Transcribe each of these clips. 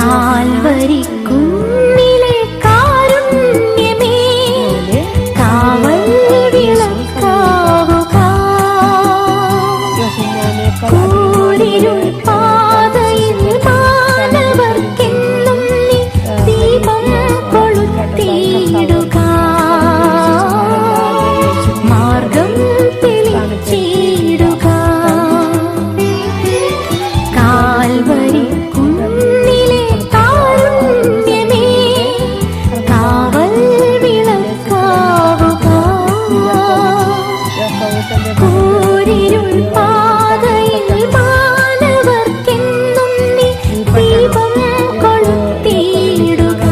കാൽവരിക്കുന്നിലെ കാരുണ്യമേ കാവൽ വിളക്കാവുക. കൂരിരുൾ പാതയിൽ മാനവർക്കെന്നും നീ ദീപം കൊളുത്തിയിടുക. മാർഗം തെളിച്ചിടുക. കാൽവരി കുന്നിലെ കാരുണ്യമേ കാവൽ വിളക്കാവുക. കൂരിരുൾ പാതയിൽ മാനവർക്കെന്നും നീ ദീപം കൊളുത്തിയിടുക.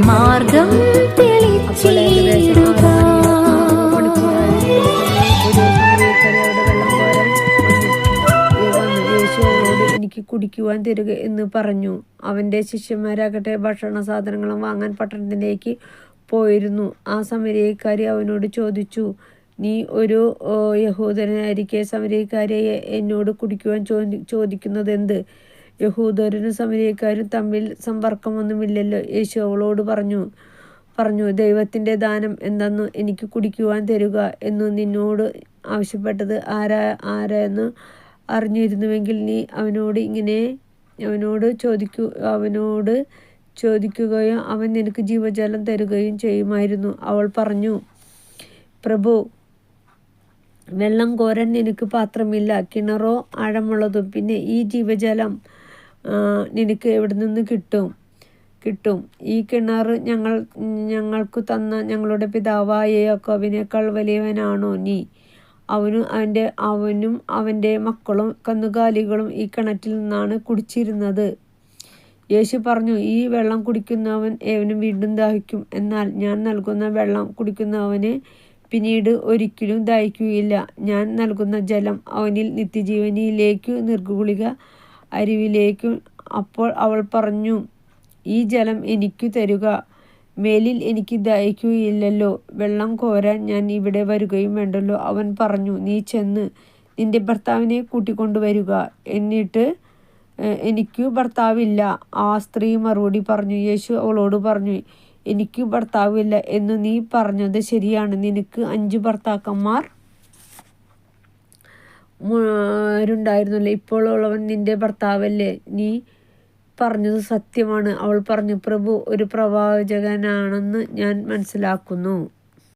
മാർഗം തെളിച്ചിടുക. എനിക്ക് കുടിക്കുവാൻ തരിക എന്ന് പറഞ്ഞു. അവൻ്റെ ശിഷ്യന്മാരാകട്ടെ ഭക്ഷണ സാധനങ്ങളും വാങ്ങാൻ പട്ടണത്തിലേക്ക് പോയിരുന്നു. ആ സമരിയക്കാരി അവനോട് ചോദിച്ചു, നീ ഒരു യഹൂദനായിരിക്കെ സമരിയക്കാരെ എന്നോട് കുടിക്കുവാൻ ചോദിക്കുന്നത് എന്ത്? യഹൂദരും സമരിയക്കാരും തമ്മിൽ സമ്പർക്കമൊന്നുമില്ലല്ലോ. യേശു അവളോട് പറഞ്ഞു, ദൈവത്തിൻ്റെ ദാനം എന്തെന്നു എനിക്ക് കുടിക്കുവാൻ തരുക എന്നു നിന്നോട് ആവശ്യപ്പെട്ടത് ആരെന്ന് അറിഞ്ഞിരുന്നുവെങ്കിൽ നീ അവനോട് ചോദിക്കുകയും അവൻ നിനക്ക് ജീവജലം തരുകയും ചെയ്യുമായിരുന്നു. അവൾ പറഞ്ഞു, പ്രഭു, വെള്ളം കോരാൻ നിനക്ക് പാത്രമില്ല, കിണറോ ആഴമുള്ളതും. പിന്നെ ഈ ജീവജലം നിനക്ക് എവിടെ നിന്ന് കിട്ടും? ഈ കിണർ ഞങ്ങൾക്ക് തന്ന ഞങ്ങളുടെ പിതാവായ യാക്കോബിനേക്കാൾ വലിയവനാണോ നീ? അവനും അവൻ്റെ മക്കളും കന്നുകാലികളും ഈ കിണറ്റിൽ നിന്നാണ് കുടിച്ചിരുന്നത്. യേശു പറഞ്ഞു, ഈ വെള്ളം കുടിക്കുന്നവൻ ഏവനും വീണ്ടും ദാഹിക്കും. എന്നാൽ ഞാൻ നൽകുന്ന വെള്ളം കുടിക്കുന്നവന് പിന്നീട് ഒരിക്കലും ദാഹിക്കുകയില്ല. ഞാൻ നൽകുന്ന ജലം അവനിൽ നിത്യജീവനിലേക്കു നിർഗുളിക അരുവിലേക്കും. അപ്പോൾ അവൾ പറഞ്ഞു, ഈ ജലം എനിക്കു തരുക. മേലിൽ എനിക്ക് ദാഹിക്കുകയില്ലല്ലോ. വെള്ളം കോരാൻ ഞാൻ ഇവിടെ വരികയും വേണ്ടല്ലോ. അവൻ പറഞ്ഞു, നീ ചെന്ന് നിന്റെ ഭർത്താവിനെ കൂട്ടിക്കൊണ്ടുവരിക. എന്നിട്ട് എനിക്കു ഭർത്താവില്ല. ആ സ്ത്രീ മറുപടി പറഞ്ഞു. യേശു അവളോട് പറഞ്ഞു, എനിക്കു ഭർത്താവില്ല എന്നു നീ പറഞ്ഞത് ശരിയാണ്. നിനക്ക് 5 ഭർത്താക്കന്മാർ ഉണ്ടായിരുന്നല്ലോ. ഇപ്പോൾ ഉള്ളവൻ നിന്റെ ഭർത്താവല്ലേ? നീ പറഞ്ഞത് സത്യമാണ്. അവൾ പറഞ്ഞു, പ്രഭു, ഒരു പ്രവാചകനാണെന്ന് ഞാൻ മനസ്സിലാക്കുന്നു.